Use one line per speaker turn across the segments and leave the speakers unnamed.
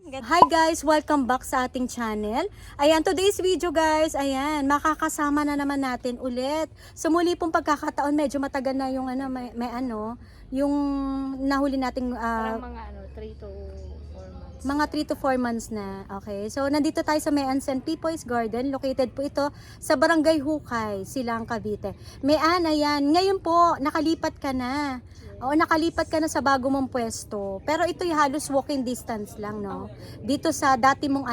Hi guys! Welcome back sa ating channel. Ayan, today's video guys, ayan, makakasama na naman natin ulit. So muli pong pagkakataon, medyo matagal na yung yung nahuli nating
Parang mga 3 to 4 months.
mga 3 to 4 months na. Okay, so nandito tayo sa Mayan St. Pipoy's Garden. Located po ito sa Barangay Hukay, Silang, Cavite. Mayan, ayan, ngayon po, nakalipat ka na. Oo, nakalipat ka na sa bago mong pwesto. Pero ito'y halos walking distance lang, no? Dito sa dati mong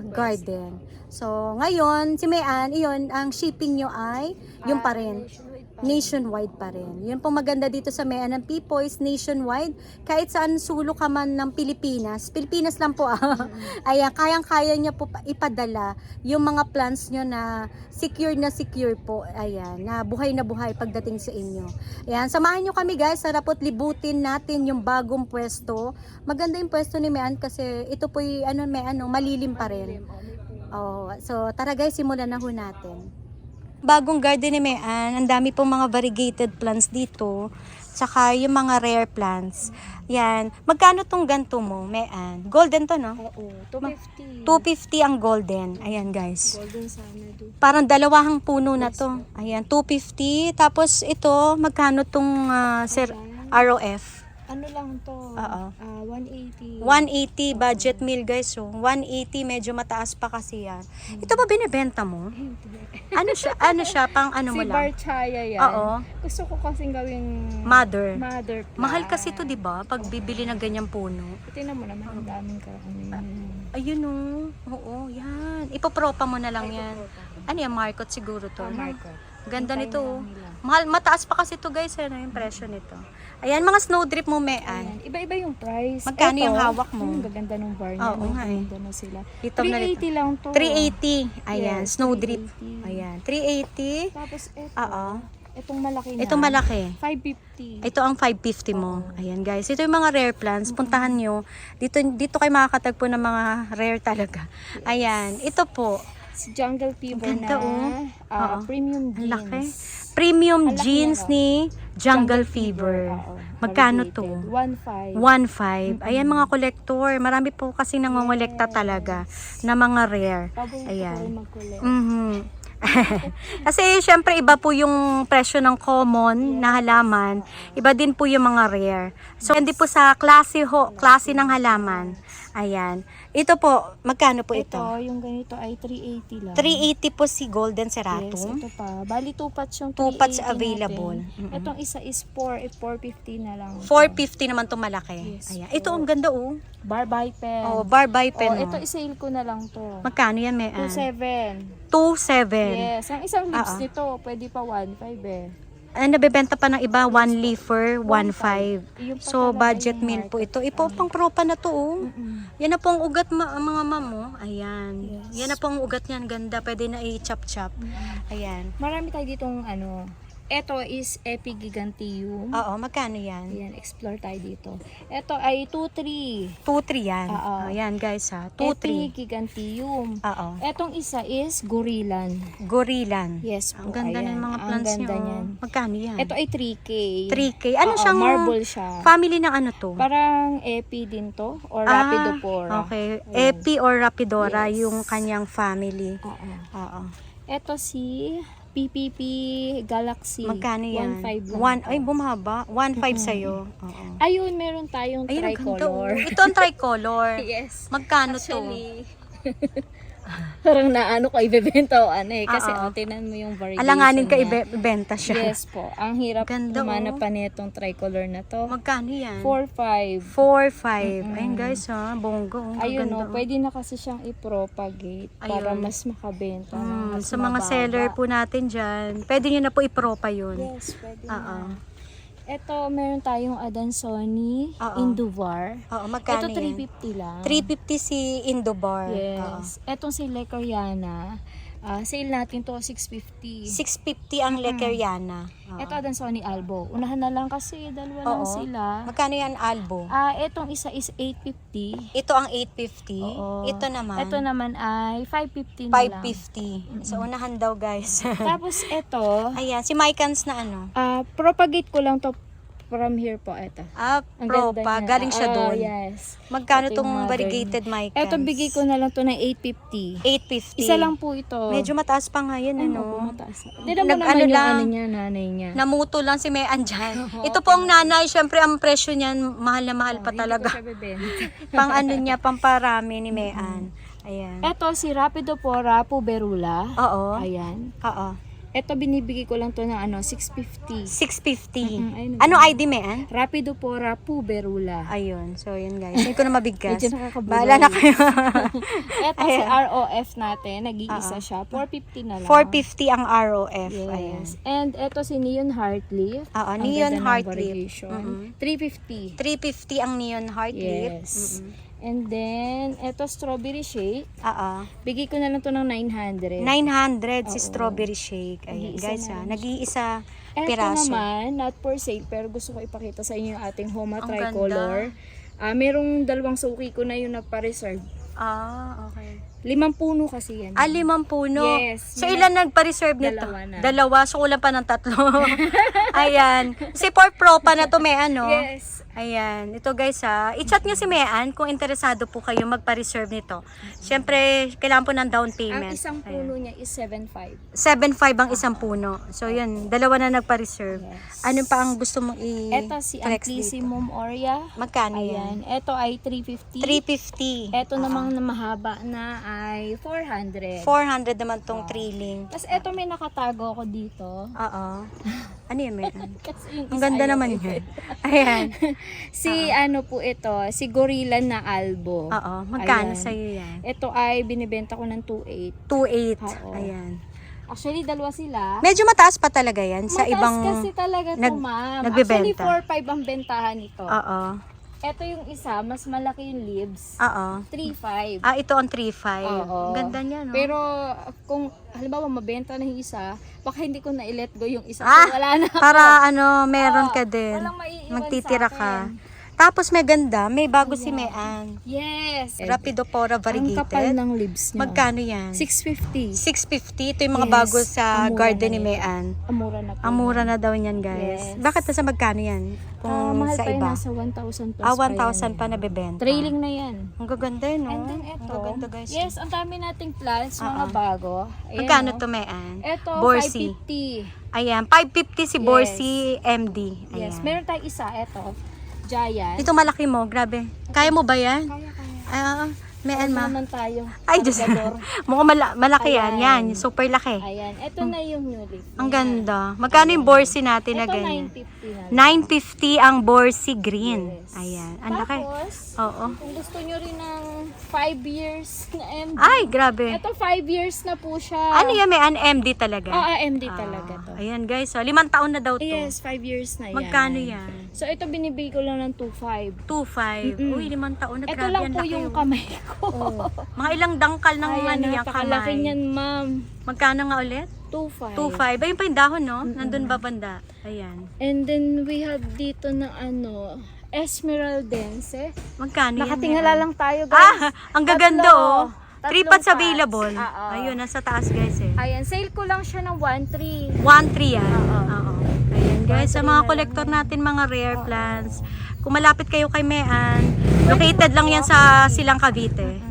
garden. So, ngayon, si Mayan, iyon, ang shipping nyo ay yung pa rin. Nationwide pa rin. Yun pong maganda dito sa Mayan ng Pipoy's, nationwide. Kahit saan sulok ka man ng Pilipinas, Pilipinas lang po ayan, kayang-kaya niya po ipadala yung mga plants nyo na secure po. Ayan, na buhay pagdating sa inyo. Ayan, samahan nyo kami guys, sarap at libutin natin yung bagong pwesto. Maganda yung pwesto ni Mayan kasi ito po yung malilim pa rin. Oh, so tara guys, simulan na ho natin. Bagong garden ni Mayan, ang dami pong mga variegated plants dito, tsaka yung mga rare plants. Yan, magkano tong ganto mo, Mayan? Golden to, no?
Oo, 250.
250 ang golden. Ayan, guys.
Golden sana do.
Parang dalawang puno na to. Ayan, 250. Tapos ito, magkano tong ROF?
Ano lang to?
Oo.
180.
180 budget meal, guys. So, 180, medyo mataas pa kasi yan. Ito ba binibenta mo? Ano siya, pang ano mo
Si
lang?
Barchaya yan.
Oo.
Gusto ko kasing gawing
Mother.
plant.
Mahal kasi to, 'di ba? Pag bibili ng ganyang puno.
Tingnan mo naman, ang daming
Ayun oh. Oo, yan. Ipopropa mo na lang yan. Ano yan, Marcot siguro to. No?
Marco.
Ganda nito. Oh. Mahal, mataas pa kasi to, guys. Ano yung presyo nito? Ayan, mga snowdrip mo, Mayan.
Iba-iba yung price.
Magkano
Ito,
yung hawak mo?
Ang gaganda ng bar niya.
Oo nga eh.
Gaganda na sila.
Ito na
380 lang to.
380. Ayan,
Yes,
snowdrip.
380.
Ayan, 380.
Tapos ito.
Oo.
Itong malaki na.
Itong malaki.
550.
Ito ang 550 mo. Ayan guys. Ito yung mga rare plants. Puntahan nyo. Dito kayo makakatagpo ng mga rare talaga. Ayan. Ito po.
Si Jungle Fever
Ang ganda,
na premium
Ang laki.
jeans.
Premium
Ang laki
jeans
yan,
ni Jungle Fever.
Oo.
Magkano
Variegated.
to?
1.5.
1.5. Ayan mga kolektor. Marami po kasi nangongolekta talaga na mga rare.
Paborito ko
Ayan.
rin mag-collect.
Kasi syempre iba po yung presyo ng common na halaman, iba din po yung mga rare. So hindi po sa klase ng halaman. Ayan. Ito po, magkano po ito?
Ito, yung ganito ay 380 lang.
380 po si Golden
Yes,
Serratum.
ito pa. Bali 2 pots yung 380
2 pots available.
natin. Itong isa is 450 na lang.
450 naman itong malaki.
Yes
Ayan.
po.
Ito ang ganda oh.
Barbie pen.
Oh, barbie pen.
Ito isale ko na lang to.
Magkano yan, Mayan?
2.7.
2.7.
Yes, ang isang lips
Oo.
nito, pwede pa 1.5 eh.
Nabebenta pa ng iba, 1 leafer, 1.5.
Yung pa
So,
talaga
budget
yung
meal po ito.
market.
Ipo, pang propa na to, oh. Yan na po ang ugat, mga mamo. Ayan.
Yes.
Yan na po ang ugat niyan. Ganda. Pwede na i-chop-chop. Ayan.
Marami tayo ditong ito is Epigiganteum.
Oo, magkano yan?
Ayan, explore tayo dito. Ito ay 2.3.
2-3 yan.
Oo.
Ayan, guys, ha. 2-3.
Epigiganteum.
Oo.
Etong isa is Gorillan.
Gorillan.
Yes po.
Ang ganda
ayan.
ng mga
Ang
plants
ganda
niyo.
niyan.
Magkano yan?
Ito ay 3K.
3K. Ano
Oo,
siyang
marble siya.
family ng ano to?
Parang Epi din to or Rapidopora.
Okay.
Ayan.
Epi or Rapidora
Yes.
yung kanyang family.
Oo.
Oo.
Ito si PPP Galaxy.
Magkano yan?
1.5 lang.
Ay, bumaba. 1.5 sa'yo. Oo.
Ayun, meron tayong
Ayun, ang ganda, oh.
tricolor.
Ito ang tricolor.
Yes.
Magkano
Actually, parang naano ko ibebenta o kasi
Oo.
tinan mo yung variation
Alanganin ka
niya.
ibenta siya.
Yes po. Ang hirap
Ganda,
humanap
oh.
pa nitong tricolor na to.
Magkano yan?
4.5.
4.5. Ayun guys, ha. Bongga. Oh.
Ayun
Ganda,
no, pwede na kasi siyang i-propagate para
Ayun.
mas makabenta ng mas
sa mga
mababa.
seller po natin dyan, pwede nyo na po ipropa yun.
Yes, pwede
Oo.
na. Ito, meron tayong Adansoni,
Oo.
Induvar.
Oo, magkano
Ito,
yan?
350 lang.
350 si Indobar.
Yes. Etong si Le Coreana, sale natin to 650.
650 ang Lekeriana.
Ito Adansoni Albo. Unahan na lang kasi, dalawa lang
Oo.
sila.
Magkano yan, Albo?
Etong isa is 850.
Ito ang 850.
Oo.
Ito naman,
Ito naman ay 550 na lang.
550. So, unahan daw, guys.
Tapos ito,
Ayan, si Mycans na ano.
propagate ko lang to from here po, eto. Ang
Pro
ganda
pa.
niya.
Galing siya doon.
Yes.
Magkano
Ito yung
tong
modern.
variegated micans?
Eto, bigay ko na lang to ng 850.
850.
Isa lang po ito.
Medyo mataas pa nga yun,
ano?
ano?
Mataas. Hindi naman
Nag-ano
naman yung
lang.
ano niya, nanay niya.
Namuto lang si Mean dyan. Ito po ang nanay, syempre ang presyo niyan, mahal na mahal pa
Hindi ko
talaga.
siya bebenta.
Pang ano niya, pamparami ni Mean. Ayan.
Eto, si Rapido Pora Puberula.
Oo.
Ayan.
Oo.
Eto, binibigay ko lang to ng 650.
650.
Ayun.
Ano ID, Mean?
Rapido Pora Puberula.
Ayun. So, yun guys. Hindi ko na mabigkas.
Medyo nakakabulol.
Bahala na kayo.
Eto, si ROF natin, nag-iisa siya. 450 na lang.
450 ang ROF. Ayan.
Yes. And eto si Neon Heartleaf.
Oo,
Ang
Neon
ganda ng
Heartleaf.
variegation.
Mhm.
350.
350 ang Neon Heartleaf.
Yes. And then, eto Strawberry Shake.
Oo.
Bigay ko na lang to ng 900.
900 si
Oo.
strawberry shake. Ayan,
Nag-iisa
guys,
na lang
nag-iisa
Eto
piraso.
naman, not for sale, pero gusto ko ipakita sa inyo yung ating Homa
Ang
Tricolor. Merong dalawang suki ko na yung nagpa-reserve.
Okay.
5 puno kasi yan.
5 puno.
Yes.
So, ilan nagpa-reserve nito?
Dalawa na.
Dalawa. So, kulang pa ng 3. Ayan. Si Pork Pro pa na to, Mean, no?
Yes.
Ayan. Ito, guys, i-chat nyo si Mean kung interesado po kayo magpa-reserve nito. Siyempre, kailangan po ng down
Ang
payment.
isang puno niya is 7.5.
7.5 ang isang puno. So, yun. Dalawa na nagpa-reserve.
Yes.
Ano pa ang gusto mong
Eto si
i-flex dito?
Amplissumum Aurea.
Magkano yan?
Ayan. Eto ay 350.
350.
Eto namang na mahaba na ay 400.
400 naman tong trailing.
Tapos eto may nakatago ako dito.
Oo. Ano yan, Mean?
Kasi yung
Ang
isa
ganda
ayaw
naman
ito.
yan. Ayan.
Si ano po ito, si Gorilla na Albo.
Oo. Magkano
Ayan.
sa'yo yan?
Ito ay binibenta ko ng 2.8.
2.8.
Oo.
Ayan.
Actually, dalawa sila.
Medyo mataas pa talaga yan sa
Mataas
ibang...
kasi talaga to, ma'am.
nagbebenta.
Actually, 4.5 ang bentahan nito.
Oo.
Ito yung isa, mas malaki yung leaves.
Oo.
3.5.
Ito ang 3.5.
Oo.
Ganda niya, no?
Pero kung halimbawa mabenta na yung isa, baka hindi ko na i-let go yung isa.
Ah,
So, wala na ako.
para meron
Oo,
ka din.
walang maiiwan
Magtitira
sa
ka.
akin.
Tapos may ganda, may bago si Mean.
Yes.
Rapido Pora
Ang kapal
variegated.
ng leaves niya.
Magkano yan?
650.
650. Ito yung mga
Yes,
bago sa
ang mura
garden
na
ni
nito.
Mean.
Amura na po.
Ang mura na daw niyan, guys.
Yes.
Bakit nasa magkano yan? Kung
Mahal
sa
pa yun,
iba.
nasa 1,000 plus
1,000 pa nabebenta.
Trailing na yan.
Ang gaganda yun, no?
And then
Ang
ito,
gaganda, guys.
yes, ang dami nating plants, mga bago. Ayan,
Magkano
oh.
to, Mean?
Ito,
Borsi.
550.
Ayan, 550 si
Yes.
Borsi MD. Ayan.
Yes, meron tayong isa, ito. Giant.
Ito malaki mo, grabe. Kaya mo ba yan?
Kaya.
Mean ma.
Naman tayo.
Ay, Diyos.
Cargador.
Mukhang malaki yan.
Ayan.
Yan, super laki.
Ayan, ito na yung new leaf.
Ang ganda. Magkano yung Borsi natin na
Ito,
ganyan?
950 na.
950 ang Borsi green.
Yes.
Ayan. Ang laki.
Tapos,
Oo.
kung gusto nyo rin ng 5 years na MD.
Ay, grabe.
Ito 5 years na po siya.
Ano yan, may MD talaga?
MD talaga to.
Ayan guys, 5 taon na daw to.
Yes, 5 years na yan.
Magkano yan?
So, ito binibigay ko lang ng 2.5.
2.5.
Mm-mm.
Uy, 5 taon na.
Ito
Grabe,
lang
ang
po
laki,
yung
oh.
kamay ko.
Mga ilang dangkal ng
Ayan,
yung
napakalaki
kamay.
niyan, ma'am.
Magkano nga ulit?
2.5.
2.5. Ayun pa yung dahon, no? Nandun ba banda? Ayan.
And then, we have dito na Esmeraldense.
Magkano yan?
Nakatingala lang tayo, guys.
Ang gaganda, oh. 3
Tatlong
pots
pots.
available.
Oo.
Ayun, nasa taas guys eh.
Ayan, sale ko lang siya ng 1.3.
1.3 yan.
Oo.
Oo. Ayan guys, sa
1.3
mga
na lang
collector
yan.
natin, mga rare plants, kung malapit kayo kay Mean, located lang yan sa Silang Cavite.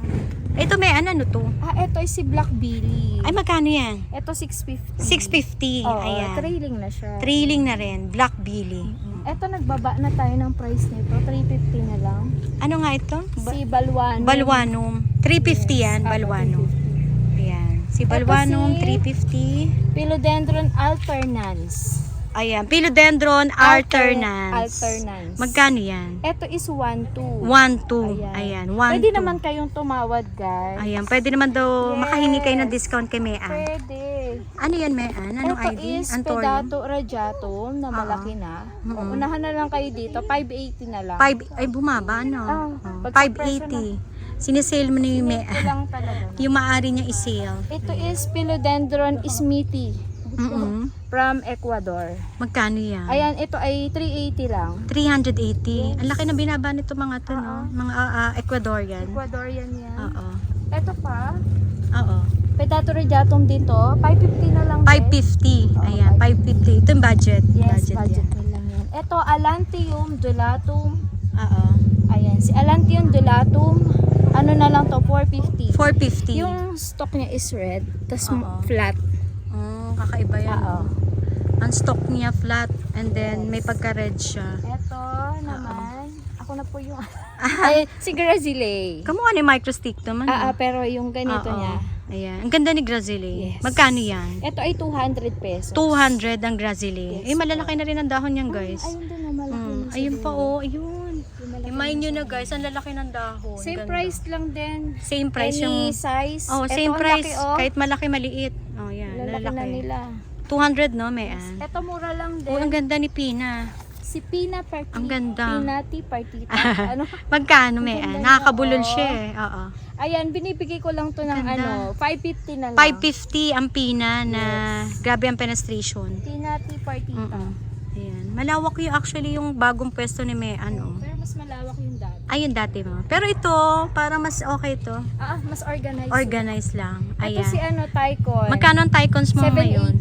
Ito Mean, ano to?
Ito ay si Black Billy.
Ay, magkano yan?
Ito 650.
650.
Oo,
Ayan.
trailing na siya.
Trailing na rin. Black Billy.
Ito nagbaba na tayo ng price nito. 350 na lang.
Ano nga ito?
Si Balwan.
Balwanum. 350 yan, Balwanum. Ayan. Si Balwanum,
si
350.
Philodendron alternans.
Ayan. Philodendron alternans.
Alternans.
Magkano yan?
Ito is 1.2.
1.2. Ayan. 1.2.
Pwede naman kayong tumawad, guys.
Ayan. Pwede naman daw
Yes.
makahingi kayo ng discount kay Mean.
Pwede.
Ano yan, Mean? Anong
Ito
ID?
is
Antorium?
Pedato radiatum na malaki na.
Mm-mm.
Unahan na lang kayo dito. 580 na lang.
5, ay bumaba, no?
Ah,
Oh,
pagka-presyo
580. Sinisale mo na yung Mean.
Ito lang talaga.
Yung maaari niya i-sale.
Ito is Philodendron smithi from Ecuador.
Magkano yan?
Ayan, ito ay 380 lang.
380. Ang laki na binaba nito mga to, no? Mga Ecuadorian.
Ecuadorian yan.
Oo.
Ito pa,
Oo.
Pedato radiatum dito, 550 na lang.
550.
Oo,
Ayan, 550. Ito yung budget.
Yes, budget
yan.
na lang yan. Ito, Alantium Dulatum.
Oo.
Ayan, si Alantium Dulatum, ano na lang to, 450.
450.
Yung stock niya is red, tas
Oo.
flat.
Kakaiba yan.
Oo.
Ang stock niya flat and then may pagka-red siya.
Ito naman, ako na po yung ay, si Grazile.
Kamukha ni Microstick naman.
Pero yung ganito
Oo.
niya.
Ayan. Ang ganda ni Grazile.
Yes.
Magkano yan?
Ito ay 200 pesos.
200 ang Grazile.
Yes,
malalaki na rin ang dahon niyan, guys.
Ayun din na malaki. na sa
Ayun
dulo.
pa, ayun.
Yung malaki
Imayin
na
nyo
sa
na,
dulo.
guys. Ang lalaki ng dahon.
Same
Ganda.
price lang din.
Same price
Any
yung...
size.
Oh,
Ito,
same
ang
price.
laki, oh.
Kahit malaki, maliit. Oh, yan.
Lalaki na
Lalaki.
nila.
200, no, Mayan?
Ito mura lang din.
Ang ganda ni Pina.
Si Pina Partita.
Ang ganda.
Pinati Partita. Ano?
Magkano,
Ang
Mayan?
ganda
Nakakabulol
niya,
siya eh. Oo.
Ayan, binibigay ko lang to ng
Ganda.
550 na lang.
550 ang Pina na grabe ang penetration.
Pinati Partita.
Ayan. Malawak yung actually yung bagong pwesto ni Mayan. Oh.
Pero mas malawak yung dati.
Ayun dati mo. Pero ito, para mas okay to.
Mas organized.
Organized lang.
Ito
Ayan.
si Tycon.
Magkano ang Tycons mo
780.
ngayon?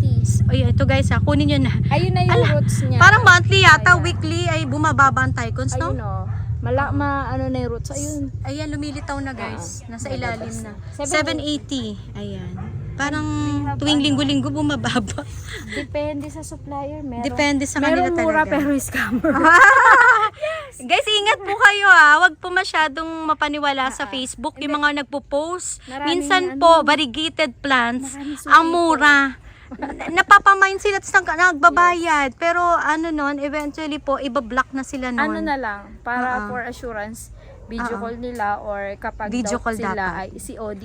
Ayun, ito guys ha, kunin nyo na.
Ayun na yung roots niya.
Parang monthly yata,
Ayan.
weekly ay bumababa ang Tycons, no?
Ayun o. Ano na yung roots. Ayun.
Ayan, lumilitaw na guys. Nasa ilalim na.
780.
780. Ayan. Parang tuwing linggo-linggo bumababa.
Depende sa supplier.
Depende sa kanila
meron mura
talaga.
pero scammer.
Guys, ingat po kayo ha. Huwag po masyadong mapaniwala sa Facebook. Yung mga nagpo-post.
Maraming
Minsan po, variegated plants,
Maraming
ang mura. Napapamain sila at nagbabayad. Pero ano nun, eventually po, ibablock na sila nun.
Ano na lang, para for assurance, video call nila or kapag
Video call
sila
dapat.
ay COD.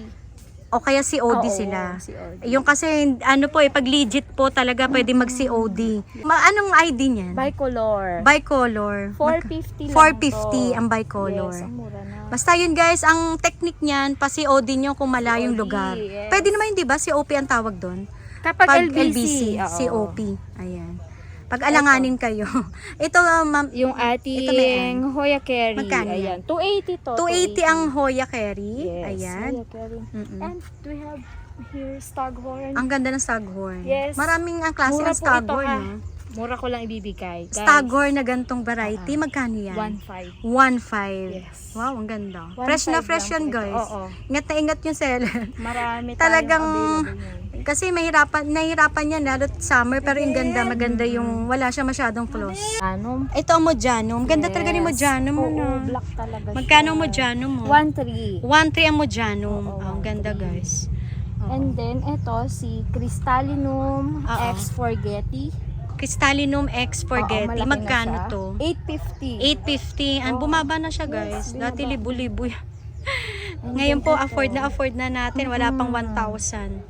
O kaya COD
Oo,
sila.
COD.
Yung kasi, ano po pag legit po talaga, pwede mag-COD. Anong ID niyan?
Bicolor.
Bicolor.
450 lang
450
to.
ang bicolor.
Yes, ang mura na.
Basta yun guys, ang technique niyan, pa-COD nyo kung malayong
COD,
lugar.
yes.
Pwede naman yun, di ba? COP ang tawag doon.
Kapag LBC, oo.
COP. Ayan. Pag alanganin kayo. Ito, ma'am,
Yung
Ito,
ating Hoya Carry.
Magkano yan?
Ayan, 280 to.
280 ang Hoya Carry.
Yes,
Ayan.
Hoya Carry.
Mm-mm.
And we have here Staghorn.
Ang ganda ng Staghorn.
Yes.
Maraming ang klase
Mura
ng
po
Staghorn.
ito,
no?
Mura ko lang ibibigay. Guys,
Staghorn na gantong variety. Magkano yan?
1.5.
1.5.
Yes.
Wow, ang ganda.
1.5
Fresh na fresh
lang
yan,
po ito.
guys.
Oo.
Ingat na ingat yung seller.
Marami
Talagang,
tayong available yan.
kasi nahirapan yan, lalo't summer, pero yung ganda, maganda yung, wala siya masyadong floss.
Ano?
Ito ang Mojanum. Ganda talaga ni Mojanum.
Oo,
Ano?
black talaga
Magkano ang
siya.
Mojanum mo?
1.3.
1.3 ang Mojanum.
Oo,
Ang ganda, guys.
And then, ito, si Crystallinum
Oo.
X Forgetti.
Crystallinum X Spaghetti.
Oo, malaki na
Magkano
siya.
to?
850.
850.
Oo.
Bumaba na siya, guys.
Yes,
Dati
bumaba.
libo-libo yan.
And
Ngayon
then
po,
ito.
afford na natin. Wala pang 1,000.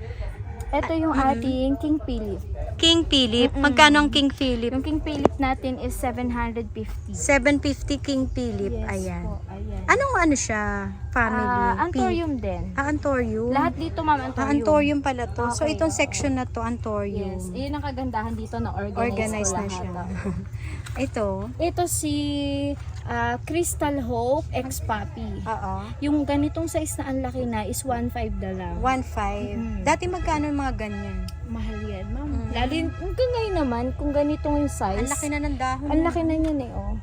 Ito yung ating King Philip.
King Philip. Magkano ang King Philip?
Yung King Philip natin is 750.
750 King Philip.
Yes
Ayan.
po, ayan.
Anong ano siya? Family?
Antorium din.
Antorium.
Lahat dito, ma'am, Antorium.
Antorium pala to. So,
Okay,
itong
oo.
section na to, Antorium.
Yes. Iyon ang kagandahan dito na
Organized
organized
na
ko
siya.
lahat.
Ito.
Ito si Crystal Hope X Papi.
Oo.
Yung ganitong size na ang laki na is 1.5 na lang.
1.5. Dati magkano yung mga ganyan?
Mahal yan, ma'am. Lalo hanggang ngayon naman, kung ganitong yung size,
Ang laki na ng dahon.
ang laki na niyan eh, oh.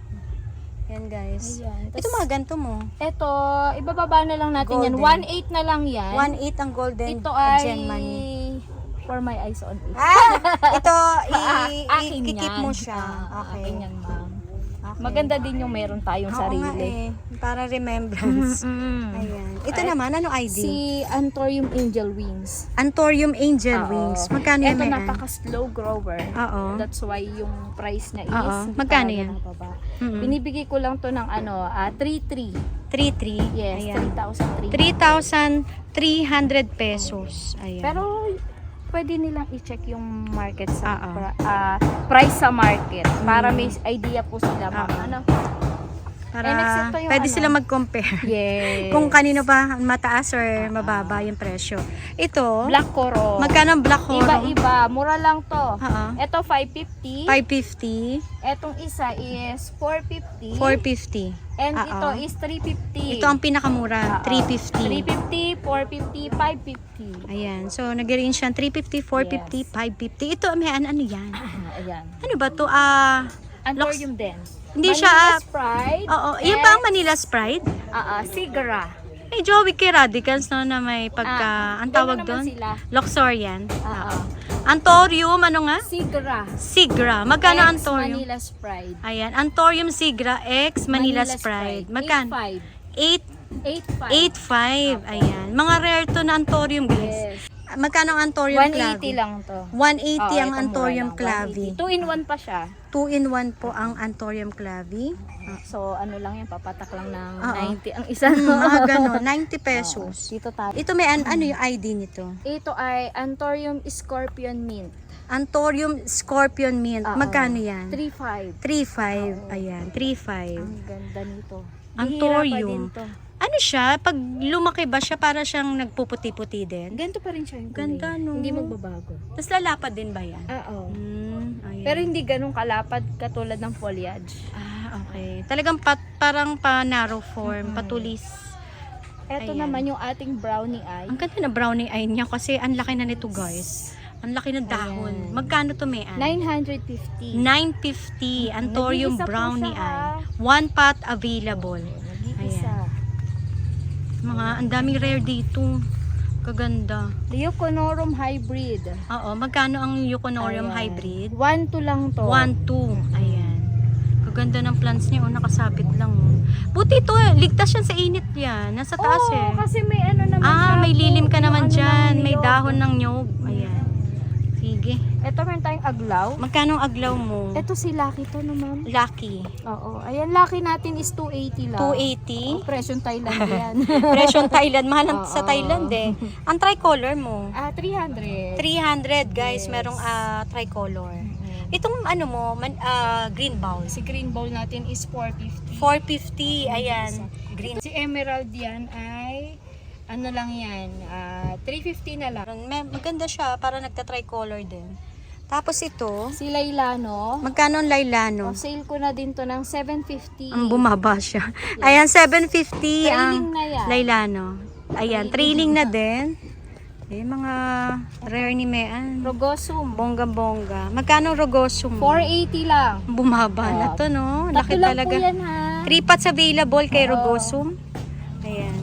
Yan guys.
Ayan.
Ito mga ganito mo.
Ito, ibababa na lang natin yan.
Golden.
1.8 na lang yan.
1.8 ang golden
Ito ay
gem money.
for my eyes on it.
Ito,
Akin
ikikip
yan.
mo siya. Okay.
Akin yan, ma'am.
Okay.
Maganda din yung meron tayong
Oo nga
sarili.
eh. Para remembrance. Ayan. Ito naman, ano ID?
Si Antorium Angel Wings.
Antorium Angel
Oo.
Wings. Magkano yan?
Ito
Mayan?
napaka-slow grower.
Oo.
That's why yung price niya is
Oo.
hindi
Magkano
talaga
yan?
nakababa.
Mm-mm.
Binibigay ko lang to ng 3.3.
3.3.
Yes,
Ayan.
3,300.
3,300 pesos. Ayan.
Pero pwede nilang i-check yung market sa
Oo.
price sa market para may idea po sila, ma'am.
Oo.
Ano?
para
next ito yung
pwede
ano.
sila mag-compare.
Yes.
Kung kanino ba mataas or mababa yung presyo. Ito,
Black Coral.
magkano ang Black Coral?
Iba-iba, mura lang to.
Oo.
Ito 550.
550,
Etong isa is 450.
450.
And
Oo.
ito is 350.
Ito ang pinakamura, 350.
350, 450, 550.
Ayan. So, nag-range yan 350, 450,
Yes.
550. Ito, may ano yan?
Ayan.
Ano ba to?
Antorium din.
Hindi
Manila
siya,
Sprite.
oo, yun ba ang Manila Sprite?
Sigra.
Eh, Joey kay Radicals, no, na may pagka, ang tawag
gano'n naman
doon?
sila.
Luxorian.
Oo.
Antorium, ano nga?
Sigra.
Sigra. Magkano
X
Antorium?
Manila Sprite.
Ayan, Antorium Sigra X Manila Sprite. Magkano?
8.5.
8.5. Ayan. Mga rare to na Antorium, guys.
Yes.
Magkano ang Antorium
180
Clavi?
lang to.
180 ang
ito,
Antorium
mura lang,
Clavi.
180. 2-in-1 pa siya.
2-in-1 po ang Antorium Clavi.
So, ano lang yan, papatak lang ng
Oo.
90 ang isa.
Mga gano'n, 90 pesos.
Dito tayo.
Ito may ano yung ID nito?
Ito ay Antorium Scorpion Mint.
Antorium Scorpion Mint.
Oo.
Magkano yan?
3.5.
3.5. Ayan, 3.5.
Ang ganda nito.
Antorium.
Bihira pa din to.
Ano siya? Pag lumaki ba siya, para siyang nagpuputi-puti din?
Ganito pa rin siya yung
Ganda,
kulay.
no?
Hindi magbabago.
Tapos lalapad din ba yan?
Oo.
Ayan.
Pero hindi ganun kalapad katulad ng foliage.
Okay. Talagang parang pa-narrow form, patulis.
Ito
Ayan.
naman yung ating brownie eye.
Ang ganda na brownie eye niya kasi ang laki na nito, guys. Ang laki ng dahon.
Ayan.
Magkano to, Mayan?
950.
950 Antorium
Nag-iisa po
brownie
siya,
eye. One pot available.
Nag-iisa.
Mga ang daming rare dito. Kaganda.
Leuconorum hybrid.
Oo, magkano ang Euconorium
Ayan.
hybrid?
1-2 lang to.
1-2. Ayan. Kaganda ng plants niya. Oh, nakasabit lang. Oh. Buti ito, ligtas yan sa init yan. Nasa taas
Oo,
eh.
kasi may ano naman siya.
May lilim ka
Yung
naman
ano
dyan.
ng
May
niyog.
dahon ng nyog. Ayan. Sige.
Ito meron tayong aglaw.
Magkano ang aglaw mo?
Ito si Lucky to no, ma'am.
Lucky.
Oo. Ayan, Lucky natin is 280 lang.
280.
Presyong Thailand yan.
Presyong Thailand. Mahal ang sa
Oo.
Thailand eh. Ang tricolor mo?
300.
300 guys.
Yes.
Merong tricolor. Itong ano mo, green bowl.
Si green bowl natin is 450.
450. Ayan. Green.
Si emerald yan ay ano lang yan, 350 na lang.
Maganda siya. Para nagta-tricolor din. Tapos ito.
Si Lailano,
Magkano ang Lailano?
sale ko na din to ng 750.
Ang bumaba siya. Ayan, 750 ang
Trailing na yan.
Lailano. Ayan, trailing na din. Eh, mga rare ni Mean.
Rogosum,
Bongga-bongga. Magkano rogosum?
480 lang.
Bumaba na to, no? Laki
Tatlo lang
talaga.
po yan ha.
3 pots available kay
Oo.
rogosum. Ayan.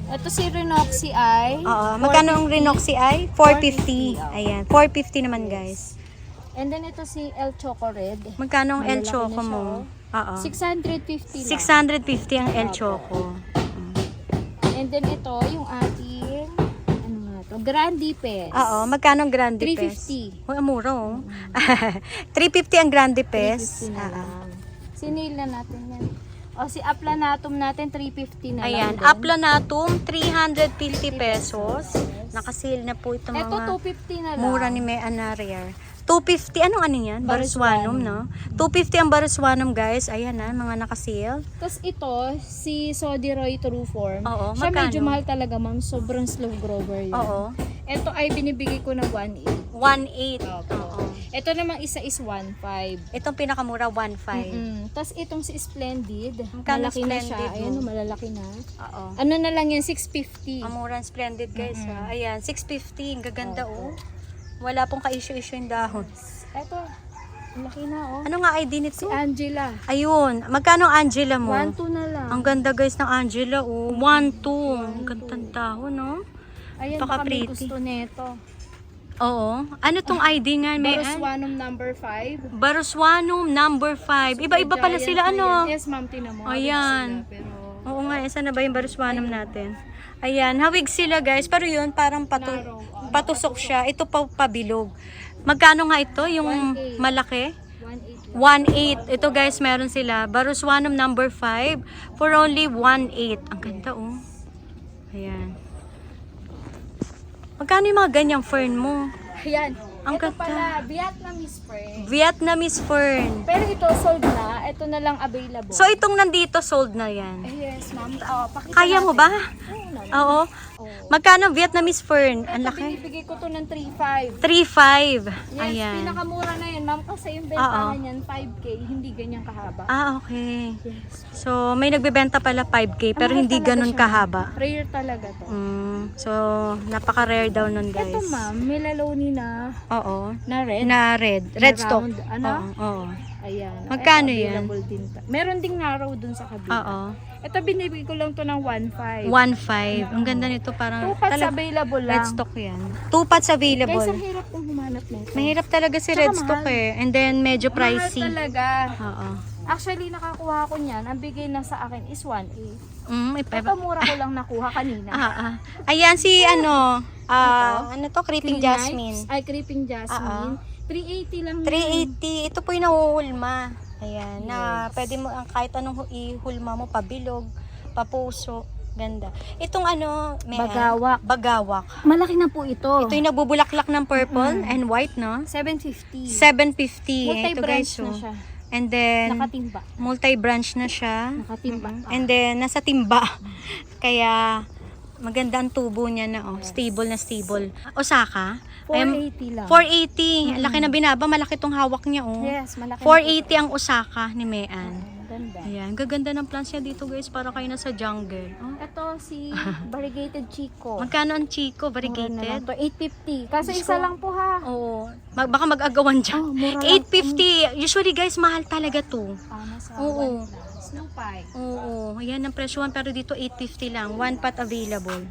Ito si Renoxy Eye.
Oo. Magkano ang Renoxy Eye? 450.
450.
Ayan. 450 naman, guys.
And then ito si El Choco Red.
Magkano ang El
Malalaki
Choco
na siya,
mo? Oo.
650 lang.
650 ang El Choco.
And then ito yung ating ano nga to, Grande Pes.
Oo. Magkano ang Grande Pes?
350.
Uy, ang mura, oh. 350 ang Grande Pes.
350 na lang. Sinil na natin yan. O si Aplanatum natin 350 na
Ayan,
lang din.
Aplanatum, 350 pesos. Nakasale na po ito
Ito
mga
250 na lang.
mura ni May Anaria. 250, anong ano yan? Baruswanum,
Baruswanum.
no? 250 ang Baruswanum, guys. Ayan na, mga nakasale.
Tapos ito, si Sodiroy True Form.
Oo,
Siya
magkano?
medyo mahal talaga, ma'am. Sobrang slow grower yun.
Oo.
Ito ay binibigay ko ng 1.8.
1.8.
Opo.
Oo.
Ito namang isa is 1.5.
Itong pinakamura, 1.5.
Tapos itong si Splendid,
Magkano
malaki na siya.
Splendid mo?
Ayan, oh, malalaki na.
Oo.
Ano na lang yan, 650.
Ang mura, splendid, guys. Ha? Ayan, 650. Ang gaganda, oh. Wala pong ka-issue-issue yung dahon.
Ito, ang laki na, oh.
Ano nga ID nito?
Si Angela.
Ayun. Magkano ang Angela mo?
1.2 na lang.
Ang ganda guys ng Angela, oh. 1-2. Ang gandang dahon, no?
Ayan,
baka
baka may
pretty.
gusto nito.
Oo. Ano tong ID nga, Mayan?
Baroswanum number 5.
Baroswanum number 5. Iba-iba pala
Giant
sila,
na
ano?
yan. Yes, ma'am, tinan mo.
Ayan.
Sila, pero
Oo nga, isa na ba yung Baroswanum natin? Ayan, hawig sila guys. Pero yun, parang
narrow.
patusok siya. Ito pa pabilog. Magkano nga ito? Yung
1.8.
malaki?
1.8 lang.
1.8. Ito guys, meron sila. Baroswanum number 5 for only 1.8. Ang ganda, oh. Ayan. Magkano yung mga ganyang fern mo?
Ayan.
Ang
Ito
ganda.
pala, Vietnamese spray.
Vietnamese fern.
Pero ito sold na. Ito na lang available.
So, itong nandito, sold na yan.
Yes, ma'am. Pakita
Kaya mo
natin.
ba?
Oo naman.
Oo.
Oo.
Magkano Vietnamese fern? Ang
Ito,
laki.
binibigay ko to ng 3.5.
3.5.
Yes,
Ayan.
pinakamura na yan, ma'am. Kasi yung bentahan niyan, 5K. Hindi ganyan kahaba.
Okay.
Yes.
So, may nagbebenta pala 5K, pero
Mahal
hindi
talaga
ganun
siya.
kahaba.
Rare talaga to.
So, napaka-rare daw nun, guys.
Ito, ma'am. Melaloni na
Oo.
red.
Na red. Red
Na
stock.
round, ano?
Oo. Oo.
Ayan.
Magkano
Ito,
yan?
available din meron ding narrow dun sa kabila.
Oo.
Ito binibigay ko lang to ng 1.5.
1.5. Ang ganda nito, parang
2 pots available lang.
red stock yan. 2 pots
Guys,
available.
ang hirap kong humanap nito.
Mahirap talaga si
Tsaka
red stock
mahal.
eh. And then medyo pricey.
Mahal talaga.
Oo.
Actually, nakakuha ko niyan. Ang bigay na sa akin is 1.8.
Ito
Mura ko lang nakuha kanina.
Ayan si ano to, Creeping
Queen
Jasmine.
Knights. Ay, Creeping Jasmine. 380 lang.
380. Ito po yung nahuhulma. Ayan, na pwede mo ang kahit anong ihulma mo, pabilog, papuso, ganda. Itong
Bagawak.
bagawak.
Malaki na po ito.
Ito yung nagbubulaklak ng purple and white, no?
750.
750. Ito
Multi-branch
guys,
na
oh.
siya.
And then
Nakatimba.
multi-branch na siya.
Nakatimba.
And then nasa timba. Kaya maganda ang tubo niya na stable na stable. Osaka.
480 lang.
480. Ang laki na binaba, malaki tong hawak niya
Yes, malaki.
480 ang Osaka ni Mean.
Ganda.
Ayan, gaganda ng plants niya dito guys, para kayo nasa jungle. Oh.
Ito si Variegated Chico.
Magkano ang Chico,
Mura na lang
variegated?
to, 850. Kasi
Diyos
isa
ko.
lang po ha.
Oo. Baka mag-agawan dyan.
Mura lang.
850. Usually guys, mahal talaga to.
Nasa
Oo.
1 lang. Snow Pie.
Oo. Ayan ang presyohan, pero dito 850 lang. One pot available.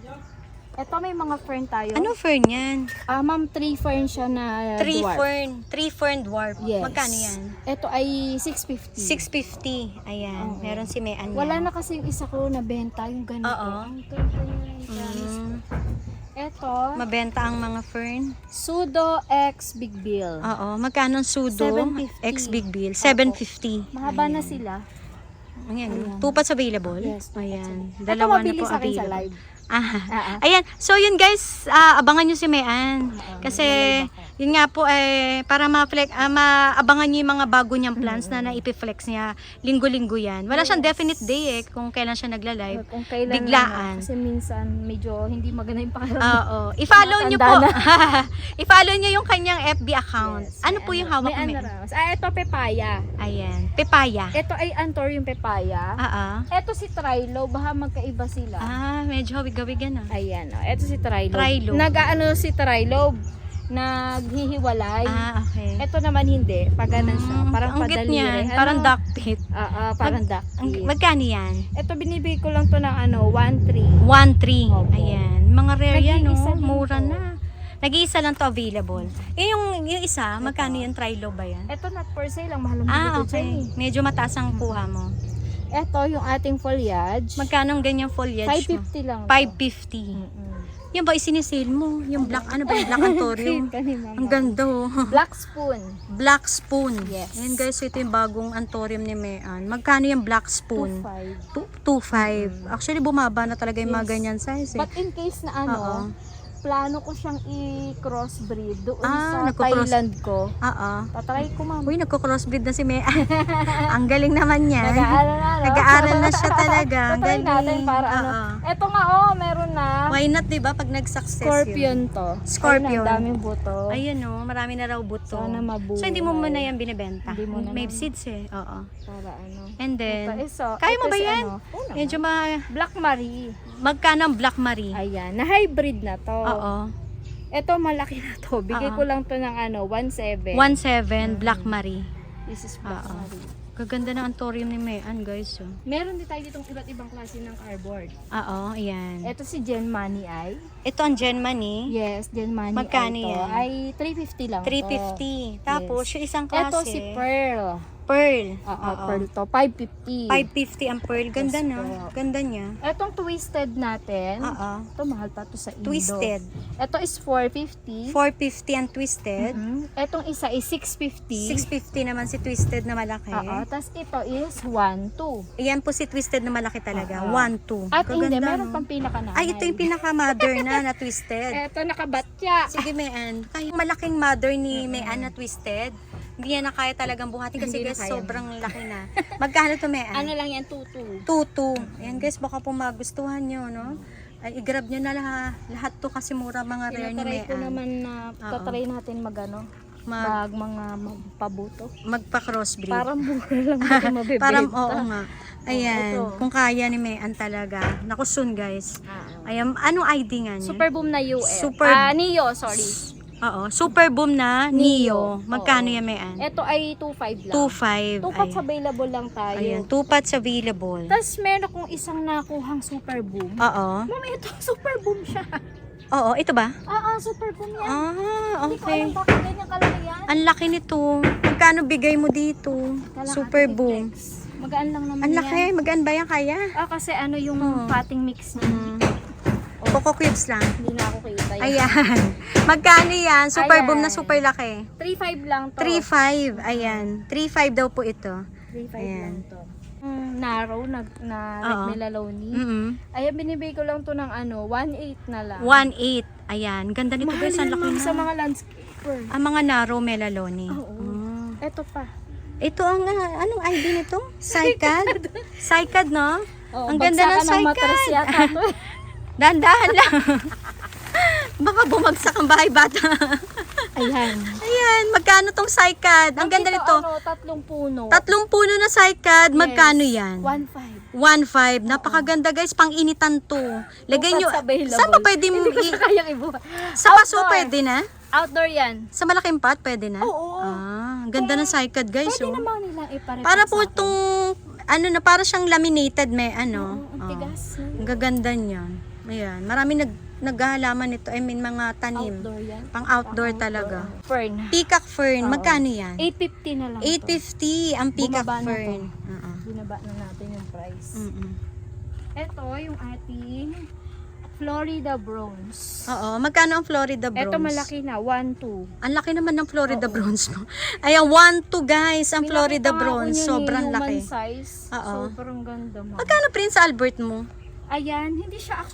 Ito may mga fern tayo.
Ano fern yan?
Ma'am, 3 fern siya na
Tree
dwarf.
fern. Tree fern dwarf.
Yes.
Magkano yan?
Ito ay 650.
650. Ayan.
Oo.
Meron si Mean
Wala
yan.
na kasi yung isa ko na benta, yung ganito.
Oo.
Ang ganda niya. guys. Ito,
Mabenta ang mga fern.
Pseudo X Big Bill.
Oo. Magkano ang sudo?
750.
X Big Bill. 750.
Mahaba na sila.
Ayan. Two pots available?
Yes, two pots
Ayan.
available.
Dalawa
Ito
na
mabili
po
sa akin sa
available.
live.
Ayan. So yun guys, abangan nyo si Mean. Kasi yun nga po para maabangan nyo yung mga bago niyang plans na naipiflex niya linggo-linggo yan. Wala siyang definite day kung kailan siya nagla-live.
Kung kailan
Biglaan.
Kasi minsan medyo hindi maganda yung pakiramdam.
Oo. I-follow nyo po.
Matanda
I-follow nyo yung kanyang FB account.
Yes,
Ano po yung hawak
may
ni
ano
Mean?
raw. Ito Pepaya.
Ayan. Pepaya.
Ito ay Antorium Pepaya. Ito si Trilo, baka magkaiba sila.
Medyo hawig-hawigan
Ayan, ito si Trilo.
Trilo.
Nag-ano si Trilo, naghihiwalay.
Okay.
Ito naman hindi, pag ganun siya. Parang
ang cute
padaliri.
niya.
Ano?
Parang duck teeth.
Parang duck teeth.
Magkano yan?
Ito binibigay ko lang to ng 1.3.
1.3.
Opo.
Ayan. Mga rare yan, no?
Nag-iisa din
Mura
to.
na. Nag-iisa lang to available. Yung isa, magkano yung trilo ba yan?
Ito not for sale, ang mahal ang bigay ko
Okay.
dyan
Medyo mataas ang kuha mo.
Ito yung ating foliage.
Magkano ang ganyang foliage mo?
550 lang.
550. Yan ba isinisale mo? Yung black, ano ba yung black antorium? Ang ganda oh.
Black spoon.
Black spoon.
Yes.
Ayan guys, ito yung bagong antorium ni Mean. Magkano yung black spoon?
2.5.
2.5. Actually, bumaba na talaga yung mga
Yes.
ganyan size eh.
But in case na
Oo.
plano ko siyang i-crossbreed doon
Ah,
sa
nagko-cross-
Thailand ko.
Oo.
Tatry ko, ma'am.
Uy, nagko-crossbreed na si Mean. Ang galing naman niya.
Nag-aaral na, no?
Nag-aaral na siya talaga. Ang
Tatry natin
galing.
para ano.
Oo.
Eto nga, meron na.
Why not, diba? Pag nag-success
Scorpion to.
Scorpion.
Ayun, ang daming buto.
Ayun oh, marami na raw buto.
Sana mabuhay.
So, hindi mo muna yan binibenta?
Hindi mo na
May
naman.
seeds eh. Oo.
Para ano.
And then,
Kaya
mo ba yan?
Medyo
medyo
Black Marie.
magkano ang Black Marie?
Ayan, na-hybrid na to.
Oo.
Ito malaki na to. Bigay ko lang to ng 1.7.
1.7 Black Marie.
This is Black
Oo.
Marie.
Gaganda ng antorium ni Mean, guys. Oh.
Meron din tayo ditong iba't ibang klase ng cardboard.
Oo, ayan.
Ito si Gen Money ay.
Ito ang Gen Money.
Yes, Gen Money
Magkano
ay to.
yan?
Ay 350 lang to.
350. Tapos, yung isang klase.
Ito si Pearl.
Pearl.
Oo, Pearl to. 550.
550 ang pearl. Ganda
Yes,
na.
po.
Ganda niya.
Etong twisted natin.
Oo.
Ito mahal pa to sa Indo.
Twisted.
Ito is 450.
450 ang twisted.
Etong isa is 650.
650 naman si twisted na malaki.
Oo. Tapos ito is 1.2.
Ayan po si twisted na malaki talaga.
Oo.
1-2.
At hindi,
Gaganda,
meron
no?
pang pinaka-nanay.
Ay, ito yung pinaka-mother na twisted.
Ito nakabatya.
Sige, Mean. Kahit malaking mother ni Mean na twisted, hindi niya na kaya talagang buhatin kasi
Hindi na
guys,
kaya.
sobrang laki na. Magkano to, Mean?
Ano lang yan, 2.2.
2-2. Ayan guys, baka po magustuhan nyo, no? Ay, i-grab nyo na lahat to kasi mura mga rare ni
Tinatry ko
Mean.
naman na tatry natin
Mag-
mga magpabuto.
Magpa-crossbreed.
Parang mura lang natin mabibenta.
Parang, oo nga. Ayan,
ito.
kung kaya ni Mean talaga. Naku, soon guys. Ayan, anong ID nga niya?
Super Boom na US.
Super-
Neo, sorry.
Oo, super boom na Neo.
Neo.
Magkano
Oo.
yan, Mayan?
Ito ay 2.5 lang.
2.5.
2 pots
Ayan.
available lang tayo.
Ayan, 2 pots available.
Tapos meron akong isang nakuhang super boom.
Oo.
Ma'am, ito super boom siya.
Oo, ito ba?
Super boom yan.
Ah,
Hindi ko
okay.
alam bakit ganyan kalaki yan.
Ang laki nito. Magkano bigay mo dito?
Kailangan
Super
natin
boom.
i-flex. Magaan lang naman
Ang
yan.
laki. Magaan ba yan kaya?
Kasi ano yung
Oo.
potting mix niya.
Coco cubes lang.
Hindi na ako kita yan.
Ayan. Magkano yan? Super
Ayan.
boom na super laki.
3.5 lang to.
3.5. Ayan. 3.5 daw po ito.
3.5
Ayan.
lang to. Narrow na red
Oo.
melaloni.
Mm-mm.
Ayan, binibigay ko lang to ng 1.8 na lang.
1.8. Ayan. Ganda nito
Mahal
guys. Ang
yan,
laki
ma'am,
na.
sa mga landscaper.
Ang mga narrow melaloni.
Oo.
Mm.
Ito pa.
Ito ang anong ID nito? Saikad? Saikad, no?
Oo,
Ang ganda ng
bagsakan matras
Saikad.
yata to.
Dahan-dahan lang. Baka bumagsak ang bahay bata.
Ayan.
Ayan, magkano tong Saikad? Ang ganda nito.
Tatlong puno.
3 puno na Saikad. Magkano yan?
1.5.
1.5. Napakaganda guys, pang-initan to. Lagay nyo,
Pots available.
saan pa pwede
Hindi ko siya kayang ibuha.
sa paso
Outdoor.
pwede na?
Outdoor yan.
Sa malaking pot pwede na?
Oo.
Ang ganda ng Saikad guys.
Pwede
Oh.
naman nilang iparepat
Para po
sa akin.
itong, ano na, para siyang laminated may ano.
Oo, ang tigas.
Ang gaganda niyan. Ayan, marami naghahalaman nito. I mean, mga tanim.
Outdoor yan.
Pang outdoor talaga.
Fern.
Peacock fern,
Oo.
magkano yan?
8.50 na lang to.
850 ang peacock
Bumaba na
fern.
to. Binaba na natin yung price.
Mm-mm.
Ito yung ating Florida Bronze.
Oo, magkano ang Florida bronze?
Ito malaki na, 1.2.
Ang laki naman ng Florida
Oo.
bronze mo. Ayan, 1-2 guys, ang Florida
Pinakita nga
bronze.
ko yun,
Sobrang
human
laki.
size.
Oo.
Sobrang ganda mo.
Magkano Prince Albert mo?
Ayan, hindi siya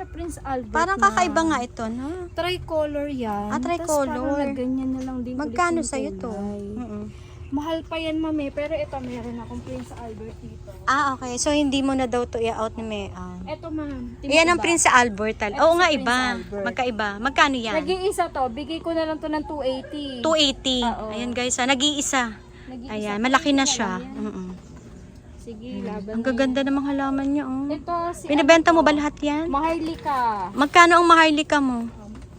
Prince Albert.
Parang
na
kakaiba nga ito, no?
Tricolor yan.
Ah, tricolor.
Tas parang nagganyan na lang din.
Magkano
ulit yung
sa'yo to?
kulay.
Mm-mm.
Mahal pa yan, mami. Pero ito, meron akong Prince Albert dito.
Ah, okay. So, hindi mo na daw to i-out ni May.
Ito, ma'am.
Yan ang
Iba.
Prince Albert.
Ito
Oo
si
nga,
Prince
iba.
Albert.
Magkaiba. Magkano yan?
Nag-iisa to. Bigay ko na lang to ng 280.
280.
Oo.
Ayan guys, nag-iisa.
Nag-iisa
Ayan,
pa
malaki
rin
na
lang
siya.
yan.
Mm-mm.
Sige, laban
Ang gaganda ng mga halaman niya, oh.
Ito, si
Binibenta
ano
mo ba
to?
lahat yan?
Maharlika.
Magkano ang maharlika mo?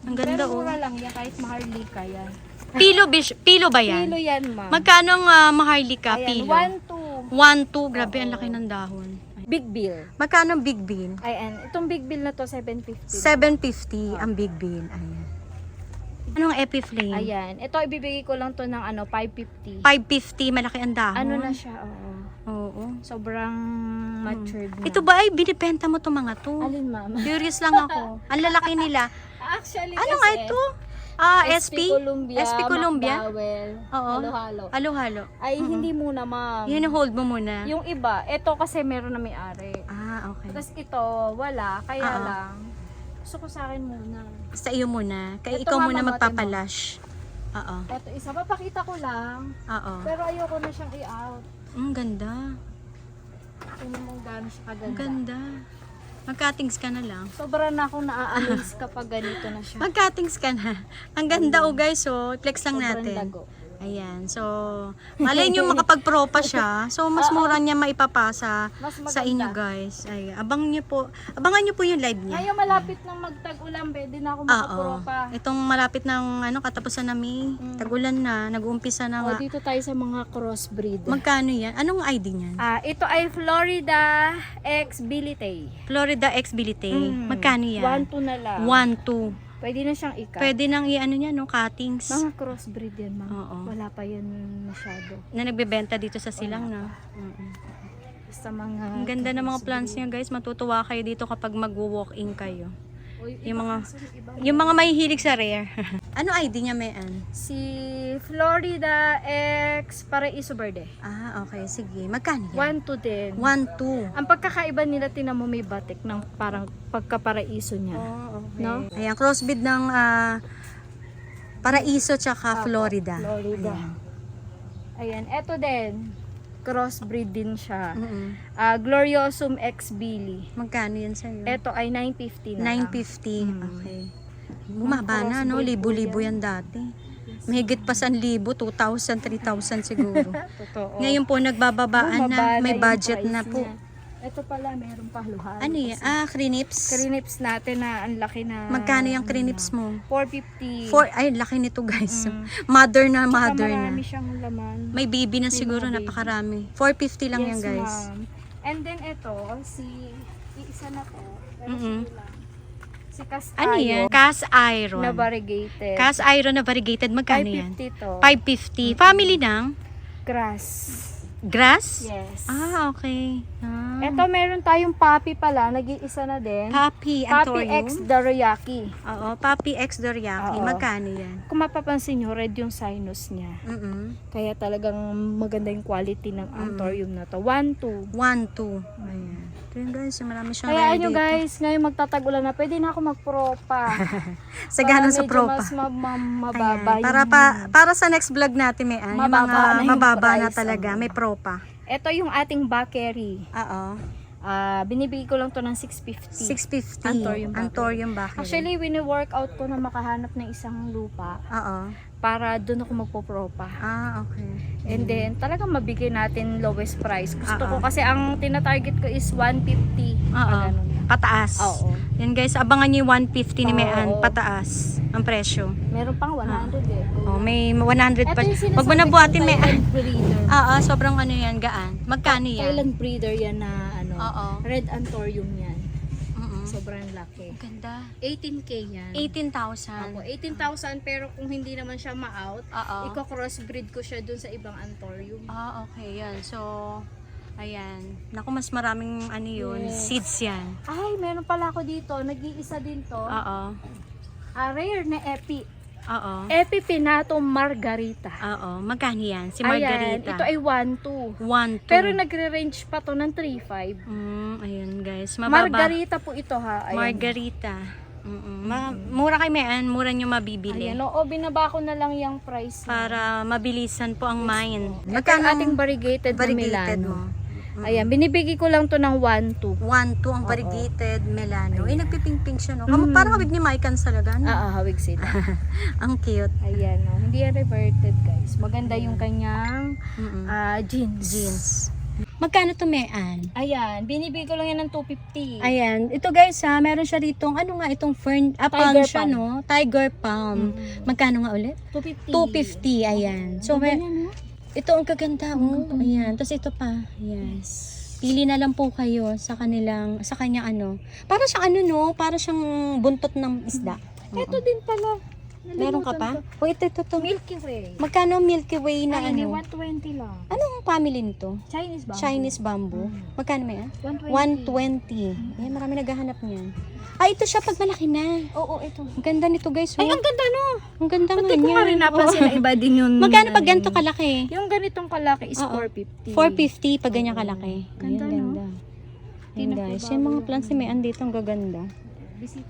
Ang ganda,
Pero
oh.
mura lang yan, kahit maharlika yan.
Pilo ba yan?
Kilo yan, ma'am.
Magkano ang maharlika?
Ayan,
Pilo?
1.2.
1-2. Grabe, ang
Oo.
laki ng dahon.
Big bill.
Magkano ang big bean?
Ayan, itong big bill na to, 750.
750 ang big bean. Ayan. Anong Epiflame?
Ayan, ito ibibigay ko lang to ng 550.
550, malaki ang dahon.
Ano na siya, oo.
Oo.
Sobrang matured na.
Ito ba ay binibenta mo to mga to?
Alin, ma'am?
Curious lang ako. Ang lalaki nila.
Actually,
Ano nga ito? Ah, SP?
Columbia,
SP Columbia?
McDowell,
Oo.
halo-halo.
Halo-halo.
Ay, hindi muna, ma'am.
Yan, hold mo muna.
Yung iba, ito kasi meron na may-ari.
Ah, okay.
Tapos ito, wala. Kaya
Oo.
lang, gusto ko sa akin muna.
Sa iyo muna. Kaya
Ito,
ikaw muna
mamamote mo.
magpapalash. Oo.
Ito isa, papakita ko lang.
Oo.
Pero ayoko na siyang i-out.
Ang ganda.
Tingnan mo gano'n siya
Ang
kaganda.
ganda. Mag-cuttings ka na lang.
Sobra na akong naa-amaze kapag ganito na siya.
Mag-cuttings ka na. Ang ganda oh guys, oh. Flex lang
Sobrang
natin.
lago.
Ayan. So, malay nyo makapag-propa siya. So, mas mura niya maipapasa
Mas maganda.
sa inyo guys. Ay, abangan nyo po yung live niya.
Ngayon malapit ng magtag-ulan, pwede na ako
Oo.
makapropa.
Itong malapit ng katapusan na May, tag-ulan na, nag-uumpisa na nga.
O, dito tayo sa mga crossbreed.
Magkano yan? Anong ID niyan?
Ito ay Florida X Bilite.
Florida X Bilite. Magkano yan?
1-2 na lang.
1-2.
Pwede na siyang ikat.
Pwede nang i-ano niya, no? Cuttings.
Mga crossbreed yan, ma'am.
Oo.
Wala pa yan masyado.
Na nagbebenta dito sa silang, no? Mm-mm.
Basta mga...
Ang ganda ng mga plants niya, guys. Matutuwa kayo dito kapag mag-walk-in kayo.
Uy,
Yung
iba
mga
kasi, iba.
yung mga mahihilig sa rare. Ano ID niya, Mayan?
Si Florida X Paraiso Verde.
Ah, okay. Sige. Magkano yan?
1-2 din.
1-2.
Ang pagkakaiba nila, tinan mo may batik ng parang pagkaparaiso niya.
Oh, okay.
No?
Ayan, crossbreed ng Paraiso tsaka Florida.
Florida. Ayan, eto din. Crossbreed din siya.
Mm-mm.
Gloriosum X Billy.
Magkano yan sa'yo?
Eto ay 950 na lang.
950.
Mm.
Okay. Bumaba na, no?
Crossbreed
Libo-libo
po
yan dati. Mahigit pa 1,000, 2,000, 3,000 siguro.
Totoo.
Ngayon po, nagbababaan na.
Bumaba
May
yung
budget
price
na po.
niya. Ito pala, meron pa haluhan.
Ano yan? Crinips?
Crinips natin na ang laki na.
Magkano yung crinips mo?
450.
Ay, laki nito guys. Mother na,
Tsaka
mother na.
marami siyang laman.
May baby na
May
siguro,
mga baby.
napakarami. 450 lang yan guys.
Ma'am. And then ito, isa na to. Pero
Mm-mm.
sige lang. Si Cast
Ano yan? Cast iron.
na variegated.
Cast iron na variegated. Magkano yan?
550 to.
550. Family ng
Grass.
grass?
Yes.
Okay.
Ito meron tayong puppy pala, nag-iisa na din.
Papi
Puppy
Antorio.
X Dorayaki.
Oo, Papi X Doriaki.
Oo.
Magkano yan?
Kung mapapansin nyo, red yung sinus niya. Kaya talagang maganda yung quality ng Antorium na to. 1-2.
1-2. Ayan. Ito yun guys, marami siyang
Kaya
rare
nyo
dito.
guys, ngayon magtatagulan na, pwede na ako magpropa.
Sagana sa propa.
Mas mababa
Ayan. Para sa next vlog natin, may yung
Mababa
mga
na yung
mababa na
price,
talaga.
ano.
May propa.
Ito yung ating bakery.
Oo.
Binibigay ko lang to ng 650.
650.
Antorium Bakery.
Antorium Bakery.
Actually, wini-workout ko na makahanap ng isang lupa
Oo.
para doon ako magpopropa.
Okay.
And then, talagang mabigay natin lowest price. Gusto
Oo.
ko kasi ang tinatarget ko is 150.
Oo.
Ganun.
Pataas.
Oo.
Yan guys, abangan niyo yung 150 ni Mayan.
Oo.
Pataas ang presyo.
Meron pang 100 eh.
Oh, may 100 pa.
Ito yung
Wag mo na
sinasabi
buhatin,
kong
Mayan.
Thailand breeder.
Sobrang ano yan, gaan. Magkano yan?
Thailand breeder yan na
Oo.
red Antorium yan.
Mm-mm.
Sobrang laki.
Ganda.
18K yan.
18,000.
Ako, 18,000 pero kung hindi naman siya ma-out,
Oo.
iko-crossbreed ko siya dun sa ibang Antorium.
Okay, yan. So, ayan. Naku, mas maraming ano yun.
Yes.
Seeds yan.
Ay, meron pala ako dito. Nag-iisa din to.
Oo.
Rare na Epi.
Oo.
Epi Pinato Margarita.
Oo. Magkano yan? Si
Ayan,
Margarita.
ito ay 1-2.
1-2.
Pero nagre-range pa to ng 3-5.
Ayun guys. Mababa.
Margarita po ito ha. Ayan.
Margarita. Mura kay Mayan. Mura nyo mabibili.
Ayan, oo, binaba ko na lang yung price.
Para mabilisan po ang mine.
Magkano ating variegated na
variegated
Milano?
mo?
Ayan, binibigay ko lang to ng 1-2.
1-2 ang variegated Milano. Nagpiping-ping siya, no? Parang kabig ni Maikan talaga, no?
Hawig sila.
Ang cute.
Ayan, no? Hindi yan reverted, guys. Maganda yung kanyang jeans.
Jeans. Magkano to, Mayan?
Ayan, binibigay ko lang yan ng 250.
Ayan. Ito guys, meron siya ditong, ano nga, itong fern, palm siya,
palm.
no? Tiger palm. Magkano nga ulit?
250.
250, ayan. So,
Ganyan, no?
ito ang kaganda, oh. Ayan. Tapos ito pa. Yes. Pili na lang po kayo sa kanya ano. Para siyang ano, no? Para siyang buntot ng isda.
Ito din pala.
Meron ka pa?
Nalimutan
O, ito.
ko. Milky Way.
Magkano Milky Way na
Ano,
ano?
120 lang.
Anong family nito?
Chinese ba?
Chinese bamboo. Magkano may
120.
120. Ayan, marami naghahanap niyan. Ito siya pag malaki na.
Oo, ito.
Ang ganda nito guys.
Ay, ang ganda no.
Ang ganda nga
Pati ko nga rin napansin na iba din yung...
Magkano pag ganito kalaki?
Yung ganitong kalaki is
Oo.
450.
450 pag ganyan kalaki.
Ganda,
Ayan,
no?
ganda. Ayan
Tingnan ko
guys,
bago
yung mga
yung
plants ni Mayan dito ang gaganda.
Visit.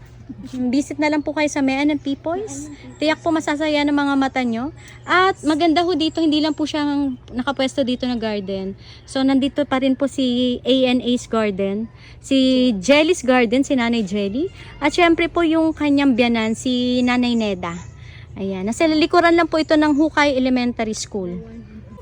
Visit na lang po kayo sa Mayan ng Pipoys. Tiyak po masasaya ng mga mata nyo. At maganda ho dito, hindi lang po siyang nakapwesto dito na garden. So nandito pa rin po si A&A's Garden, si Jelly's Garden, si Nanay Jelly. At syempre po yung kanyang biyanan, si Nanay Neda. Ayan, nasa likuran lang po ito ng Hukay Elementary School.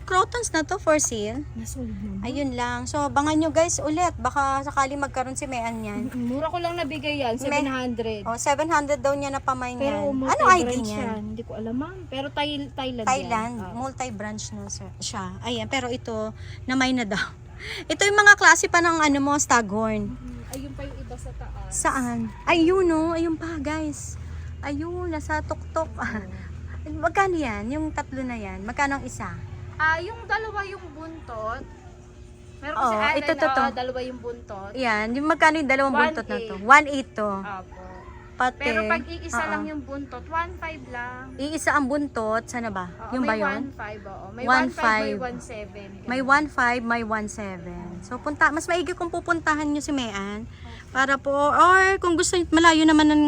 Crotons na to for sale.
Nasold naman.
Ayun lang. So, abangan nyo guys ulit. Baka sakali magkaroon si Mayan yan.
Mura ko lang nabigay yan, 700.
700 daw niya na pamain
Pero
yan. Ano ID
multi-branch
niya?
yan. Hindi ko alam ma'am. Pero Thailand
Thailand.
yan.
Multi-branch na siya. Ayan. Pero ito, namay na daw. Ito yung mga klase pa ng ano mo, staghorn.
Ayun pa yung iba sa taas.
Saan? Ayun no. Ayun pa guys. Ayun, nasa tuktok. Magkano yan? Yung tatlo na yan. Magkano ang isa?
Yung dalawa yung buntot. Meron kasi
Oh,
island
ito to.
dalawa yung buntot.
Yan. Yung magkano yung dalawang buntot na to? 1.8 to.
Apo.
Pati.
Pero pag iisa
Oo.
lang yung buntot, 1.5 lang.
Iisa ang buntot. Sana ba?
Oo,
Yung ba yun?
May 1.5, oo. May 1.5,
1.5.
may 1.7.
May 1.5, may 1.7. So, mas maigi kung pupuntahan nyo si Mayan. Para po, or kung gusto malayo naman ng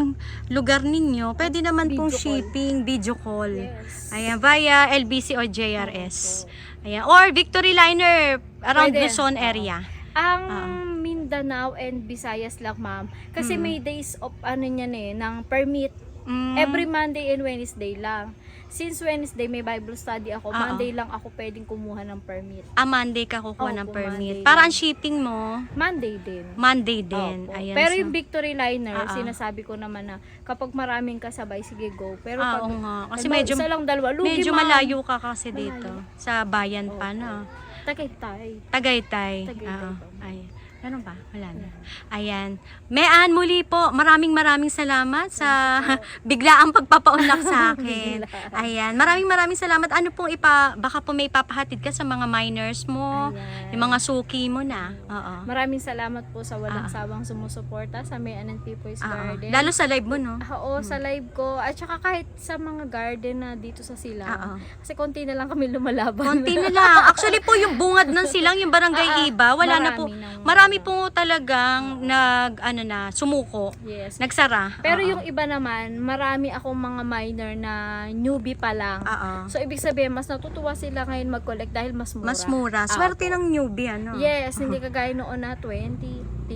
lugar ninyo, pwede naman
Video
pong
call.
shipping, video call.
Yes.
Ayan, via LBC or JRS. Ayan, or Victory Liner around
Pwede.
Luzon area.
Ang Mindanao and Visayas lang, ma'am. Kasi may days of ano niyan ng permit. Every Monday and Wednesday lang. Since Wednesday may Bible study ako,
Oo.
Monday lang ako pwedeng kumuha ng permit.
Monday ka kukuha ng
Opo,
permit.
Monday
Para
lang.
ang shipping mo,
Monday din.
Monday din.
Opo.
Ayan,
Pero
so-
yung Victory Liner,
Oo.
sinasabi ko naman na kapag maraming kasabay, sige go. Pero pag
oo nga. Kasi
halimbawa,
medyo,
isa lang dalawa, lugi
medyo
ma'am.
malayo ka kasi dito.
Malayo.
Sa bayan pa,
Opo.
no?
Tagaytay.
Tagaytay.
Tagaytay
Oo.
pa.
Ay. Ganun ba? Wala na. Ayan. Mean, muli po, maraming salamat sa biglaang pagpapaunlak sa akin.
Bigla.
Ayan. Maraming salamat. Ano pong baka po may papahatid ka sa mga minors mo,
Ayan.
yung mga suki mo na. Oo.
Maraming salamat po sa walang
Oo.
sawang sumusuporta sa May Anan People's
Oo.
Garden.
Lalo sa live mo, no?
Oo, sa live ko. At saka kahit sa mga garden na dito sa
Oo.
Silang. Kasi konti na lang kami lumalaban.
Konti na lang. Actually po, yung bungad ng Silang, yung barangay Iba, wala na po. Marami po talagang sumuko.
Yes.
Nagsara.
Pero
Oo.
yung iba naman, marami akong mga minor na newbie pa lang.
Oo.
So, ibig sabihin, mas natutuwa sila ngayon mag-collect dahil mas mura.
Mas mura. Swerte ng newbie, ano?
Yes, hindi kagaya noon na 20, 50,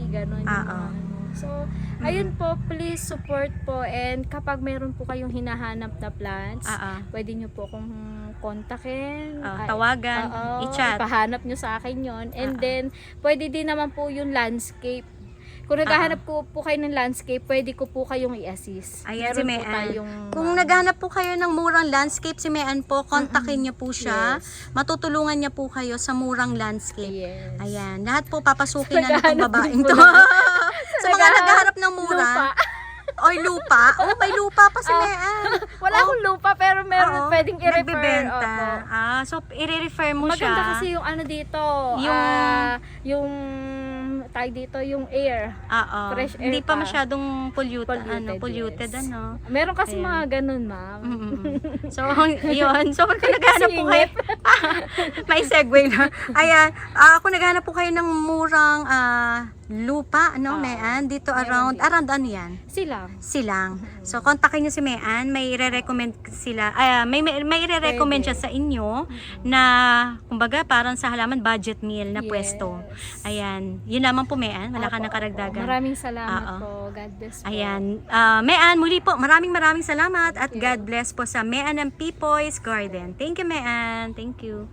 gano'n yung mga ano. So, ayun po, please support po, and kapag meron po kayong hinahanap na plants, pwede nyo po akong kontakin,
Tawagan, i-chat.
ipahanap nyo sa akin yon. And then, pwede din naman po yung landscape. Kung naghahanap po kayo ng landscape, pwede ko po kayong i-assist.
Ayan, si
Meron po
Mean.
tayong,
Kung naghanap po kayo ng murang landscape, si Mean po, kontakin niyo po siya.
Yes.
Matutulungan niya po kayo sa murang landscape.
Yes.
Ayan, lahat po papasukin na itong
Naghahanap
babaeng
din
to.
po
Sa mga naghahanap ng mura.
lupa.
Oy, lupa. Oh, may lupa pa si
Oh.
Mean.
Wala akong lupa, pero meron
Oo,
pwedeng i-refer.
nagbebenta.
Opo.
So, i-refer mo
Maganda
siya.
kasi yung ano dito,
Yung-
yung tag dito, yung air.
Oo.
fresh air
Hindi pa
pa.
masyadong polluted,
Polluted, yes.
ano.
Meron kasi
Ayan.
mga ganun, ma'am.
So, yun. So, kung naghahanap po kayo, may segue na. Ayan, kung naghahanap po kayo ng murang lupa, Mean, dito
Meron
around
dito.
ano yan?
Silang.
So, kontakin nyo si Mean, may i-recommend sila, may i-recommend siya sa inyo na, kumbaga, parang sa halaman budget meal na
Yes.
pwesto. Ayan, yun lamang po, Mean, wala ka
Opo,
nang karagdagan.
opo. Maraming salamat
Oo.
po. God bless po.
Ayan, Mean, muli po, maraming salamat at God bless po sa Mean and Pipoy's Garden. Thank you, Mean. Thank you.